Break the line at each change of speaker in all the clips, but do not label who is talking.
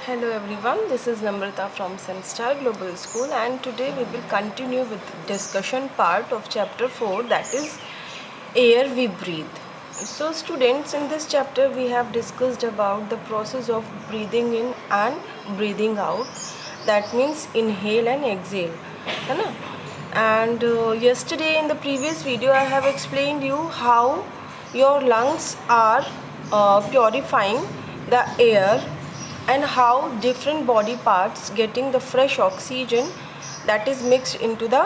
Hello everyone, this is Namrata from Sunstar Global School, and today we will continue with the discussion part of chapter 4, that is air we breathe. So students, in this chapter we have discussed about the process of breathing in and breathing out, that means inhale and exhale, है ना? And yesterday in the previous video I have explained you how your lungs are purifying the air and how different body parts getting the fresh oxygen that is mixed into the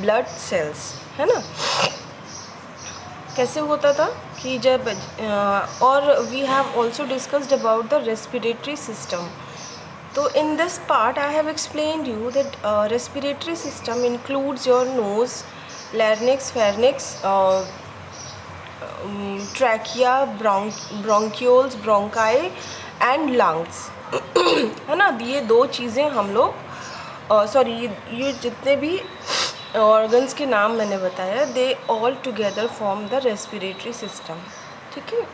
blood cells, है ना? कैसे होता था कि जब और we have also discussed about the respiratory system. So in this part I have explained you that respiratory system includes your nose, larynx, pharynx, trachea, bronchioles, bronchi and lungs. है ना? ये दो चीज़ें हम लोग सॉरी ये जितने भी ऑर्गन्स के नाम मैंने बताया, they all together form the respiratory system. ठीक है.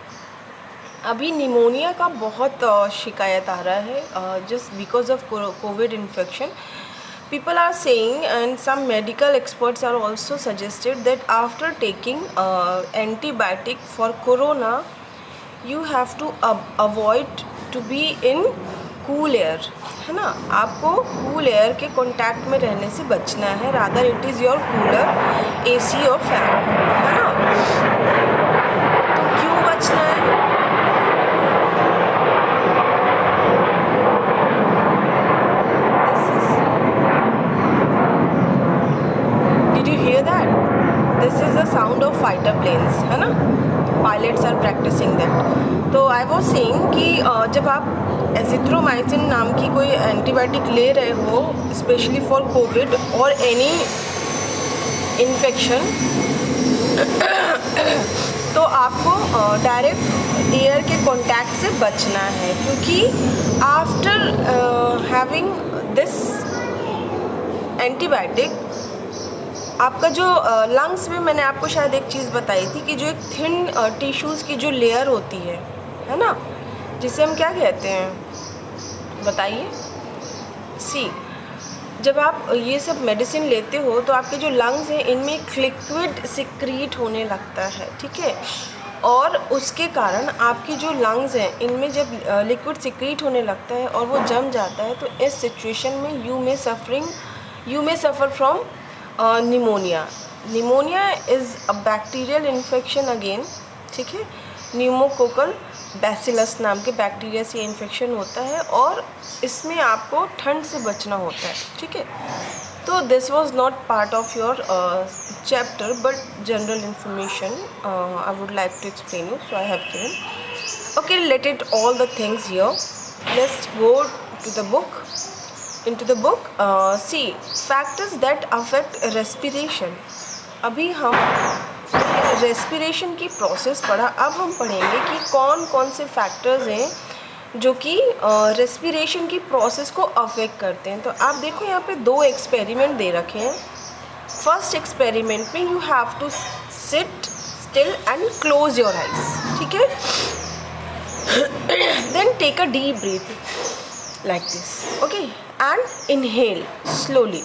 अभी निमोनिया का बहुत शिकायत आ रहा है just because of Covid infection. People are saying, and some medical experts are also suggested, that after taking antibiotic for corona, you have to avoid to be in cool air, है ना? आपको cool air के contact में रहने से बचना है. rather it is your cooler, AC और fan, है ना? तो क्यों बचना है? This is the sound of fighter planes, है ना? Pilots are practicing that. तो I was saying कि जब आप एजिथ्रोमाइसिन नाम की कोई एंटीबायोटिक ले रहे हो, स्पेशली फॉर कोविड और एनी इन्फेक्शन, तो आपको डायरेक्ट एयर के कांटेक्ट से बचना है, क्योंकि आफ्टर हैविंग दिस एंटीबायोटिक आपका जो लंग्स में, मैंने आपको शायद एक चीज़ बताई थी कि जो एक थिन टिश्यूज़ की जो लेयर होती है ना, जिसे हम क्या कहते हैं बताइए? सी, जब आप ये सब मेडिसिन लेते हो तो आपके जो लंग्स हैं इनमें एक लिक्विड सिक्रीट होने लगता है, ठीक है? और उसके कारण आपकी जो लंग्स हैं इनमें जब लिक्विड सिक्रीट होने लगता है और वो जम जाता है, तो इस सिचुएशन में you may suffer from pneumonia. Pneumonia is a bacterial infection again, ठीक है? न्यूमोकोकल बैसिलस नाम के बैक्टीरिया से इन्फेक्शन होता है और इसमें आपको ठंड से बचना होता है, ठीक है? तो this was not part of your chapter, but general information I would like to explain you, so I have given. Okay, let it all the things here. Let's go to the book. into the book. See, factors that affect respiration. अभी हम respiration की process पढ़ा, अब हम पढ़ेंगे कि कौन कौन से फैक्टर्स हैं जो कि रेस्पिरेशन की प्रोसेस को अफेक्ट करते हैं. तो आप देखो यहाँ पे दो एक्सपेरिमेंट दे रखे हैं. फर्स्ट एक्सपेरिमेंट में you have to sit still and close your eyes, ठीक है? Then take a deep breath like this, okay, and inhale slowly.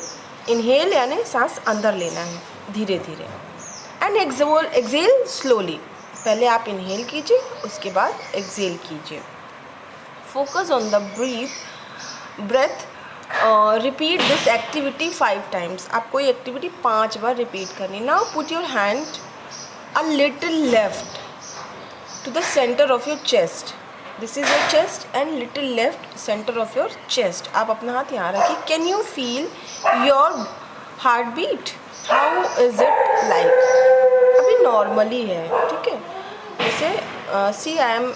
inhale यानी सांस अंदर लेना है धीरे धीरे, and exhale slowly. पहले आप inhale कीजिए, उसके बाद exhale कीजिए. focus on the breath. repeat this activity 5 times. आपको ये एक्टिविटी 5 बार रिपीट करनी. now put your hand a little left to the center of your chest. This is your chest and little left center of your chest. आप अपना हाथ यहाँ रखिए. Can you feel your heartbeat? How is it like? अभी normally है, ठीक है? जैसे see, I am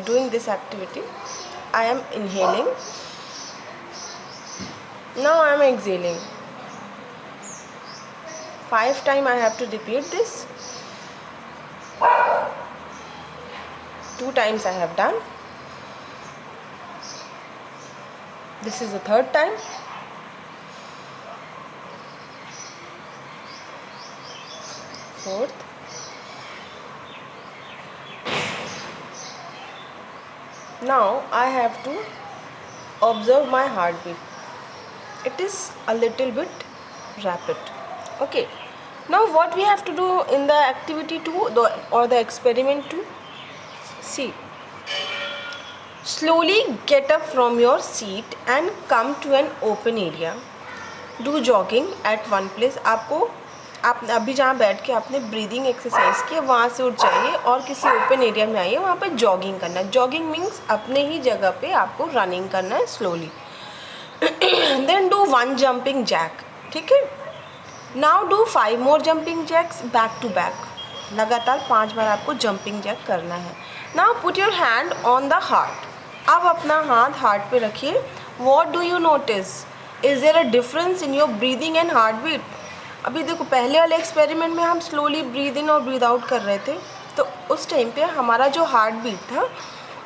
doing this activity. I am inhaling. Now I am exhaling. 5 times I have to repeat this. 2 times I have done. This is the 3rd time. 4th. Now I have to observe my heartbeat. It is a little bit rapid. Okay. Now what we have to do in the activity 2 or the experiment 2? See. Slowly get up from your seat and come to an open area. Do jogging at one place. आपको आप अभी जहाँ बैठ के आपने breathing exercise किया वहाँ से उठ जाइए और किसी ओपन एरिया में आइए, वहाँ पे जॉगिंग करना है. जॉगिंग मीन्स अपने ही जगह पे आपको रनिंग करना है slowly. Then do 1 jumping jack. ठीक है. Now do 5 more jumping jacks back to back. लगातार 5 बार आपको जंपिंग जैक करना है. Now put your hand on the heart. अब अपना हाथ हार्ट पे रखिए. What do you notice? Is there a difference in your breathing and heart beat? अभी देखो पहले वाले एक्सपेरिमेंट में हम स्लोली ब्रीद इन और ब्रीद आउट कर रहे थे, तो उस टाइम पे हमारा जो हार्ट बीट था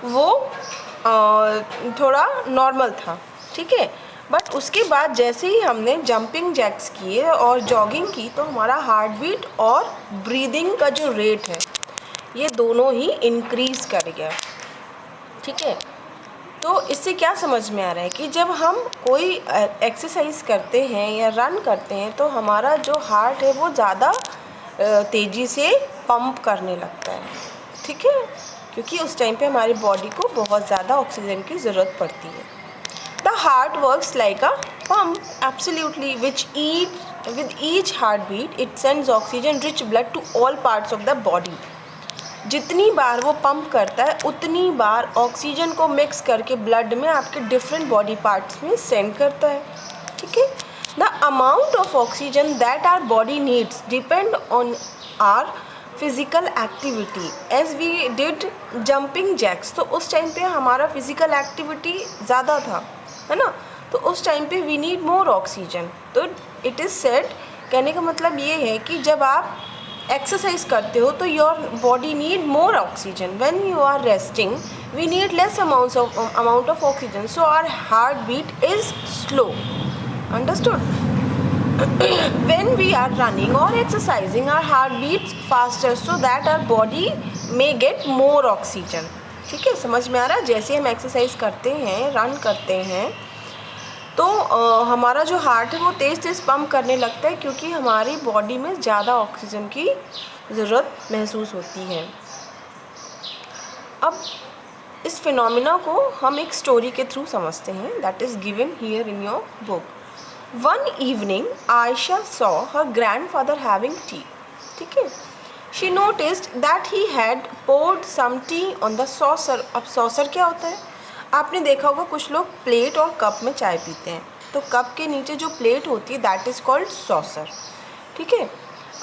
वो थोड़ा नॉर्मल था. ठीक है. बट उसके बाद जैसे ही हमने जंपिंग जैक्स किए और जॉगिंग की तो हमारा हार्ट बीट और ब्रीदिंग का जो रेट है ये दोनों ही इंक्रीज़ कर गया. ठीक है. तो इससे क्या समझ में आ रहा है कि जब हम कोई एक्सरसाइज करते हैं या रन करते हैं तो हमारा जो हार्ट है वो ज़्यादा तेज़ी से पंप करने लगता है. ठीक है. क्योंकि उस टाइम पे हमारी बॉडी को बहुत ज़्यादा ऑक्सीजन की ज़रूरत पड़ती है. The heart works like a pump absolutely with each heartbeat it sends oxygen rich blood to all parts of the body. जितनी बार वो पंप करता है उतनी बार ऑक्सीजन को मिक्स करके ब्लड में आपके डिफरेंट बॉडी पार्ट्स में सेंड करता है. ठीक है. The amount of oxygen that our body needs depend on our physical activity as we did jumping jacks. तो उस टाइम पे हमारा फिज़िकल एक्टिविटी ज़्यादा था, है ना. तो उस टाइम पे वी नीड मोर ऑक्सीजन. तो इट इज़ सेड, कहने का मतलब ये है कि जब आप एक्सरसाइज करते हो तो your body need more oxygen. When you are resting we need less amount of oxygen. So our heart beat is slow. Understood. When we are running और exercising our heart beats faster so that our body may get more oxygen. ठीक है. समझ में आ रहा है. जैसे हम exercise करते हैं, रन करते हैं, तो हमारा जो हार्ट है वो तेज़ तेज़ पंप करने लगता है क्योंकि हमारी बॉडी में ज़्यादा ऑक्सीजन की ज़रूरत महसूस होती है. अब इस फिनोमिना को हम एक स्टोरी के थ्रू समझते हैं. That is given here in your book. One evening Ayesha saw her grandfather having tea. ठीक है. She noticed that he had poured some tea on the saucer. अब सॉसर क्या होता है? आपने देखा होगा कुछ लोग प्लेट और कप में चाय पीते हैं, तो कप के नीचे जो प्लेट होती है दैट इज़ कॉल्ड सॉसर. ठीक है.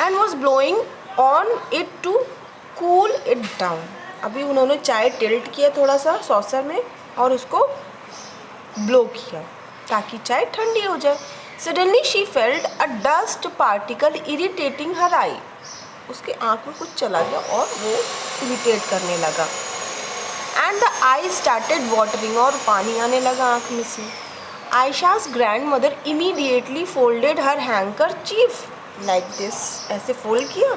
And was blowing on it to cool it down. अभी उन्होंने चाय टिल्ट किया थोड़ा सा सॉसर में और उसको ब्लो किया ताकि चाय ठंडी हो जाए. Suddenly she felt a dust particle irritating her eye. उसके आँख में कुछ चला गया और वो इरिटेट करने लगा. And the eye started watering. और पानी आने लगा आँख में से. Ayesha's grandmother immediately folded her handkerchief like this. ऐसे फोल्ड किया.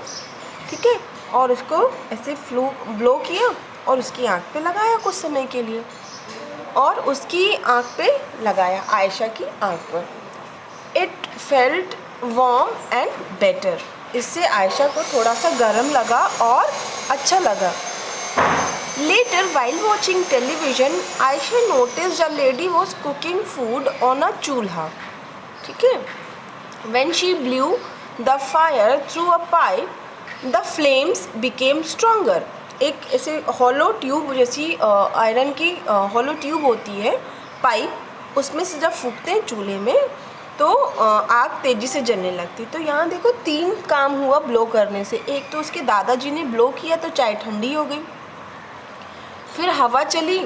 ठीक है. और उसको ऐसे ब्लो किया और उसकी आँख पे लगाया कुछ समय के लिए, और उसकी आँख पे लगाया, आयशा की आँख पर. It felt warm and better. इससे आयशा को थोड़ा सा गर्म लगा और अच्छा लगा. Later, while watching television, Aisha noticed a lady was cooking food on a chulha. ठीक है. When she blew the fire through a pipe, the flames became stronger. एक ऐसे हॉलो ट्यूब जैसी आयरन की हॉलो ट्यूब होती है, pipe, उसमें से जब फूकते हैं चूल्हे में तो आग तेज़ी से जलने लगती. तो यहाँ देखो 3 काम हुआ ब्लो करने से. एक तो उसके दादाजी ने ब्लो किया तो चाय ठंडी हो गई. फिर हवा चली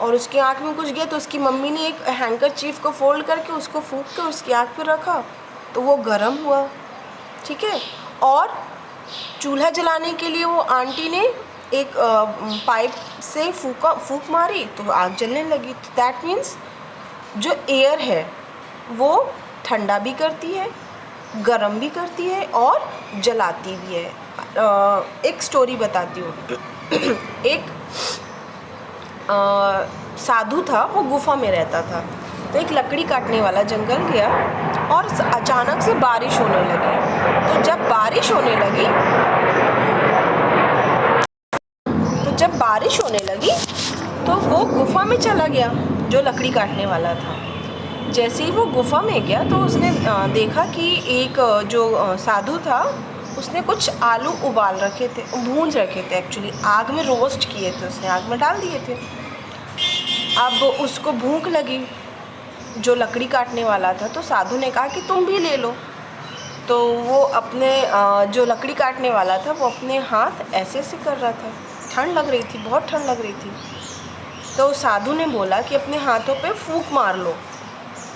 और उसकी आँख में कुछ गया तो उसकी मम्मी ने एक हैंकरचीफ को फोल्ड करके उसको फूंक कर उसकी आँख पे रखा तो वो गर्म हुआ. ठीक है. और चूल्हा जलाने के लिए वो आंटी ने एक पाइप से फूंक मारी तो आग जलने लगी. तो दैट मीन्स जो एयर है वो ठंडा भी करती है, गर्म भी करती है और जलाती भी है. एक स्टोरी बताती हूँ. एक साधु था वो गुफा में रहता था। तो एक लकड़ी काटने वाला जंगल गया और अचानक से बारिश होने लगी। तो जब बारिश होने लगी तो वो गुफा में चला गया जो लकड़ी काटने वाला था। जैसे ही वो गुफा में गया तो उसने देखा कि एक जो साधु था उसने कुछ आलू उबाल रखे थे, भूंज रखे थे, एक्चुअली आग में रोस्ट किए थे, उसने आग में डाल दिए थे। अब उसको भूख लगी जो लकड़ी काटने वाला था, तो साधु ने कहा कि तुम भी ले लो। तो वो अपने जो लकड़ी काटने वाला था वो अपने हाथ ऐसे ऐसे कर रहा था, ठंड लग रही थी, बहुत ठंड लग रही थी। तो साधु ने बोला कि अपने हाथों पे फूंक मार लो।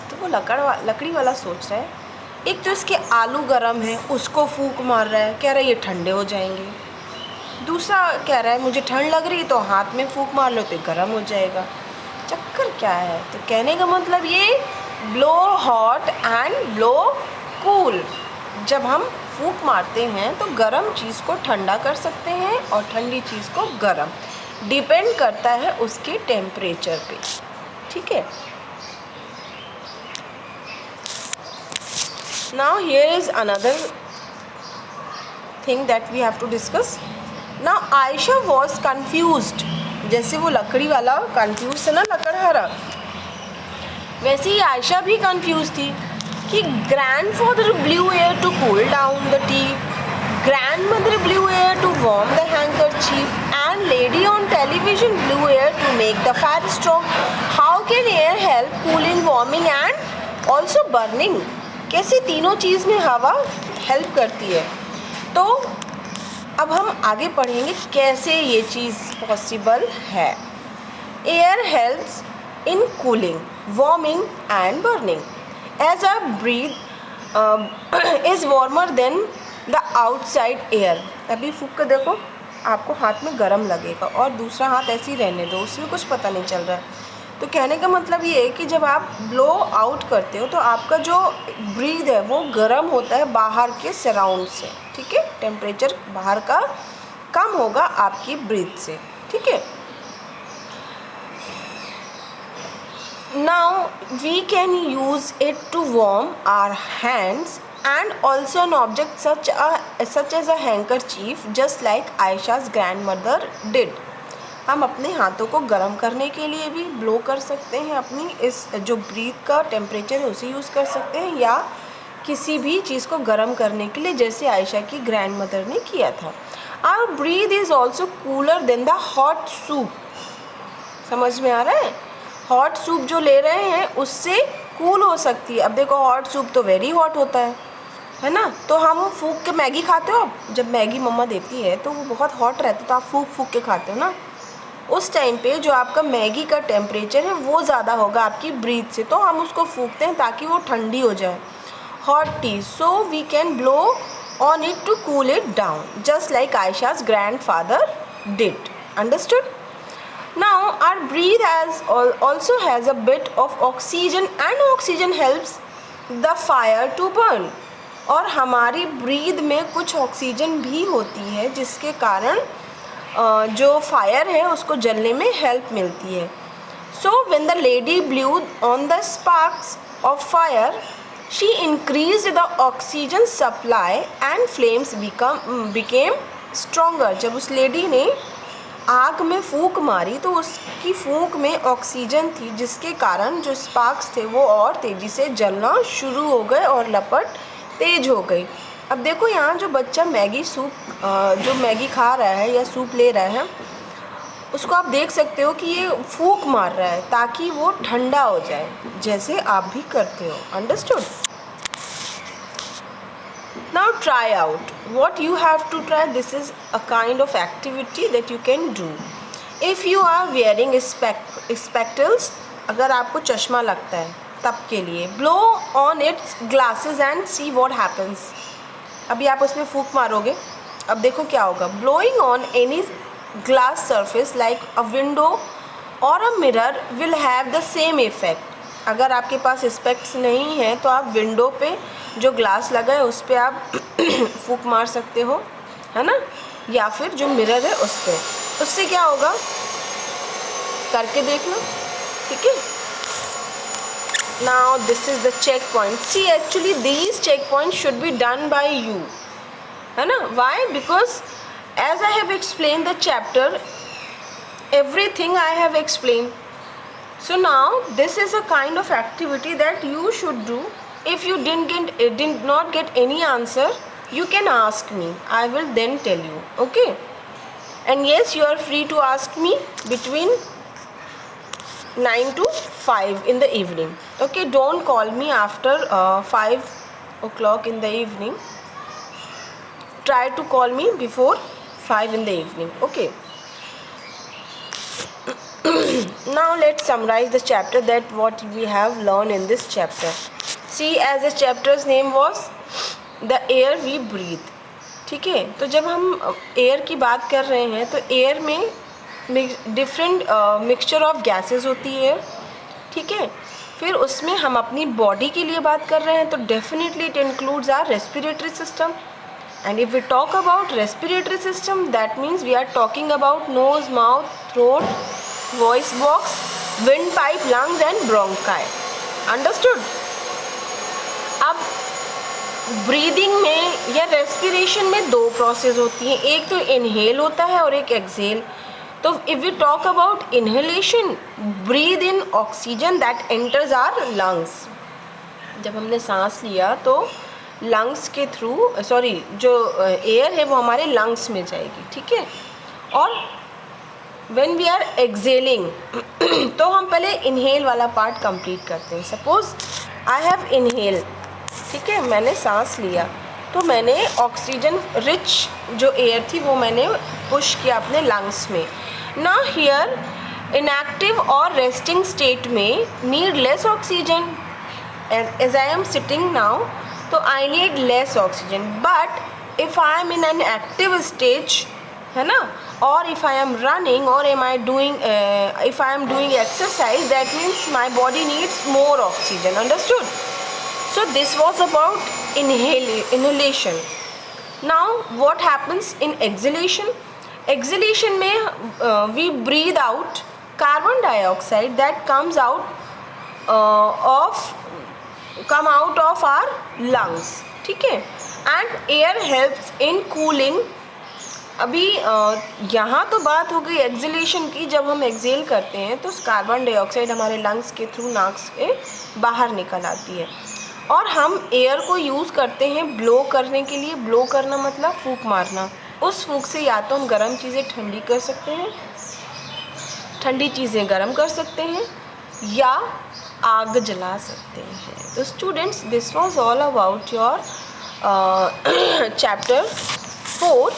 तो वो लकड़ी वाला सोच रहा है, एक तो इसके आलू गरम है, उसको फूंक मार रहा है, कह रहा है ये ठंडे हो जाएंगे। दूसरा कह रहा है मुझे ठंड लग रही तो हाथ में फूंक मार लो तो गर्म हो जाएगा। चक्कर क्या है? तो कहने का मतलब ये blow hot and blow cool, जब हम फूंक मारते हैं तो गर्म चीज़ को ठंडा कर सकते हैं और ठंडी चीज़ को गर्म, डिपेंड करता है उसके टेम्परेचर पे। ठीक है। Now here is another thing that we have to discuss. Now Aisha was confused. जैसे वो लकड़ी वाला confused है ना, लकड़हारा, वैसे ही आयशा भी confused थी कि grandfather blew air to cool down the tea, grandmother blew air to warm the handkerchief, and lady on television blew air to make the fire strong. How can air help cooling, warming and also burning? कैसे तीनों चीज़ में हवा help करती है। तो अब हम आगे पढ़ेंगे कैसे ये चीज़ पॉसिबल है। Air helps in cooling, warming and burning. As a breath is warmer then the outside air. अभी फूंक कर देखो, आपको हाथ में गर्म लगेगा और दूसरा हाथ ऐसे ही रहने दो, उसमें कुछ पता नहीं चल रहा है। तो कहने का मतलब ये है कि जब आप ब्लो आउट करते हो तो आपका जो ब्रीथ है वो गर्म होता है बाहर के सराउंड से। ठीक है, टेम्परेचर बाहर का कम होगा आपकी ब्रीथ से। ठीक है। Now we can use it to warm our hands and also an object such as a handkerchief, just like Aisha's grandmother did. हम अपने हाथों को गर्म करने के लिए भी ब्लो कर सकते हैं, अपनी इस जो ब्रीथ का टेम्परेचर है उसे यूज़ कर सकते हैं, या किसी भी चीज़ को गर्म करने के लिए जैसे आयशा की ग्रैंड मदर ने किया था। Our breath is also cooler then the hot soup. समझ में आ रहा है? हॉट सूप जो ले रहे हैं उससे कूल हो सकती है। अब देखो हॉट सूप तो वेरी हॉट होता है ना। तो हम फूंक के मैगी खाते हो, जब मैगी मम्मा देती है तो वो बहुत हॉट रहता है तो आप फूंक के खाते हो ना। उस टाइम पे जो आपका मैगी का टेम्परेचर है वो ज़्यादा होगा आपकी ब्रीथ से, तो हम उसको फूंकते हैं ताकि वो ठंडी हो जाए। Hot tea, so we can blow on it to cool it down, just like Ayesha's grandfather did. Understood? Now our breath also has a bit of oxygen and oxygen helps the fire to burn. और हमारी breathe में कुछ oxygen भी होती है जिसके कारण जो फायर है उसको जलने में हेल्प मिलती है। So when the lady blew on the sparks of fire, she increased the oxygen supply and flames became stronger. जब उस लेडी ने आग में फूंक मारी तो उसकी फूंक में ऑक्सीजन थी जिसके कारण जो स्पार्क्स थे वो और तेज़ी से जलना शुरू हो गए और लपट तेज हो गई। अब देखो यहाँ जो बच्चा जो मैगी खा रहा है या सूप ले रहा है उसको आप देख सकते हो कि ये फूंक मार रहा है ताकि वो ठंडा हो जाए, जैसे आप भी करते हो। Understood? Now try out what you have to try. This is a kind of activity that you can do. If you are wearing spectacles, अगर आपको चश्मा लगता है तब के लिए blow on its glasses and see what happens. अभी आप उसमें फूंक मारोगे, अब देखो क्या होगा। Blowing on any glass surface like a window or a mirror will have the same effect. अगर आपके पास स्पेक्ट्स नहीं है तो आप विंडो पे जो ग्लास लगा है उस पर आप फूंक मार सकते हो, है ना, या फिर जो मिरर है उस पर। उससे क्या होगा? करके देखना, ठीक है। Now this is the checkpoint. See, actually these checkpoints should be done by you, है ना? Why? Because as I have explained the chapter, everything I have explained. So now this is a kind of activity that you should do. If you did not get any answer, you can ask me. I will then tell you. Okay? And yes, you are free to ask me between 9 to 5 in the evening. Okay, don't call me after 5 o'clock in the evening. Try to call me before 5 in the evening. Okay. Now let's summarize the chapter, that what we have learned in this chapter. See, as the chapter's name was the air we breathe. ठीक है, तो जब हम air की बात कर रहे हैं तो एयर में डिफरेंट मिक्सचर ऑफ गैसेस होती है, ठीक है। फिर उसमें हम अपनी बॉडी के लिए बात कर रहे हैं तो definitely it includes our respiratory system. And if we talk about respiratory system, that means we are talking about nose, mouth, throat, voice box, wind pipe, lungs and bronchi. Understood? अब breathing में या respiration में दो process होती हैं, एक तो inhale होता है और एक एक्सहेल। तो if we talk about inhalation, breathe in oxygen that enters our lungs. जब हमने सांस लिया तो लंग्स के थ्रू जो एयर है वो हमारे लंग्स में जाएगी, ठीक है। और व्हेन वी आर एक्सहेलिंग तो हम पहले इनहेल वाला पार्ट कंप्लीट करते हैं। सपोज आई हैव इनहेल, ठीक है, मैंने सांस लिया तो मैंने ऑक्सीजन रिच जो एयर थी वो मैंने पुश किया अपने लंग्स में। ना हियर इनएक्टिव और रेस्टिंग स्टेट में need less oxygen, as I am sitting now तो I need less oxygen. But if I am in an active stage, है ना, और इफ़ आई एम रनिंग और if I am doing exercise, that means my body needs more oxygen. Understood? So this was about inhalation. Now what happens in exhalation? Exhalation में we breathe out carbon dioxide that comes out of our lungs, ठीक है, and air helps in cooling. अभी यहाँ तो बात हो गई exhalation की। जब हम एक्सहेल करते हैं तो कार्बन डाइऑक्साइड हमारे लंग्स के थ्रू नाक से बाहर निकल आती है और हम एयर को यूज़ करते हैं ब्लो करने के लिए। ब्लो करना मतलब फूंक मारना। उस फूंक से या तो हम गर्म चीज़ें ठंडी कर सकते हैं, ठंडी चीज़ें गर्म कर सकते हैं, या आग जला सकते हैं। तो students, this was all about your chapter 4,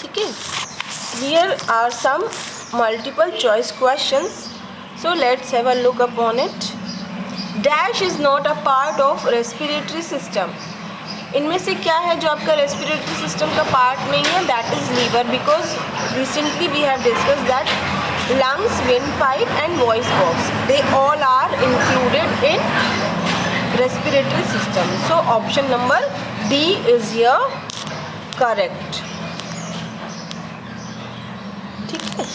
ठीक है। Here are some multiple choice questions, so let's have a look upon it. Dash is not a part of respiratory system. इनमें से क्या है जो आपका रेस्पिरेटरी सिस्टम का पार्ट नहीं है? That is liver, because recently we have discuss that lungs, wind pipe and voice box, they all are included in respiratory system. So option number D is your correct, ठीक है।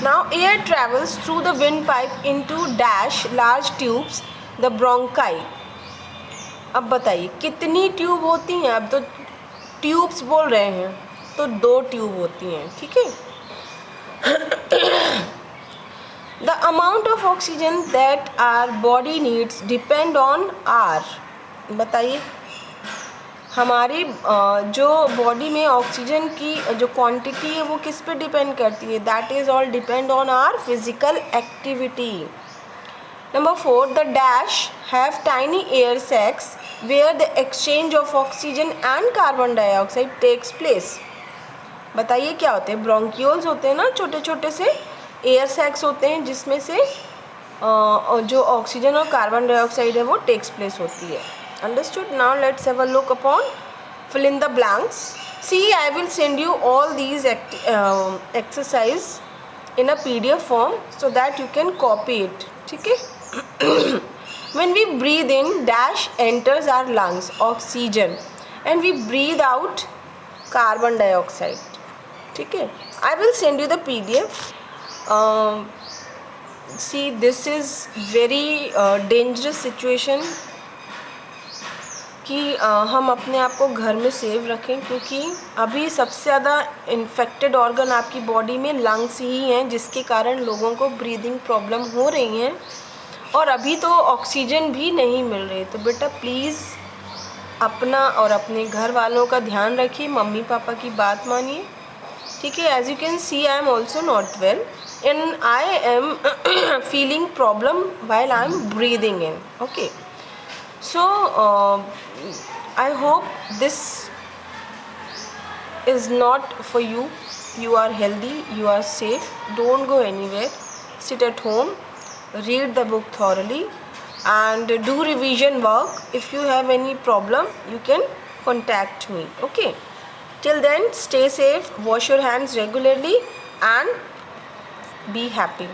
Now air travels through the windpipe into dash large tubes, the bronchi. अब बताइए कितनी tube होती हैं? अब तो tubes बोल रहे हैं तो 2 ट्यूब होती हैं, ठीक है। The amount of oxygen that our body needs depend on our, बताइए हमारी जो बॉडी में ऑक्सीजन की जो क्वांटिटी है वो किस पे डिपेंड करती है? That is all depend on our physical activity. Number 4, the dash have tiny air sacs where the exchange of oxygen and carbon dioxide takes place. बताइए क्या होते हैं? ब्रोंक्यूल्स होते हैं ना, छोटे छोटे से एयर सैक्स होते हैं जिसमें से जो ऑक्सीजन और कार्बन डाइऑक्साइड है वो टेक्स प्लेस होती है। Understood? Now let's have a look upon fill in the blanks. See, I will send you all these exercise in a PDF form so that you can copy it, ठीक है। When we breathe in, dash enters our lungs, oxygen, and we breathe out carbon dioxide, ठीक है, I will send you the PDF. See this is very dangerous situation कि हम अपने आप को घर में सेव रखें, क्योंकि अभी सबसे ज़्यादा इन्फेक्टेड ऑर्गन आपकी बॉडी में लंग्स ही हैं, जिसके कारण लोगों को ब्रीदिंग प्रॉब्लम हो रही हैं और अभी तो ऑक्सीजन भी नहीं मिल रही. तो बेटा प्लीज़ अपना और अपने घर वालों का ध्यान रखिए, मम्मी पापा की बात मानिए, ठीक है. As you can see I am also not well and I am feeling problem while I am breathing in. Okay, so I hope this is not for you. You are healthy, you are safe, don't go anywhere, sit at home, read the book thoroughly and do revision work. If you have any problem you can contact me. Okay, till then stay safe, wash your hands regularly and be happy.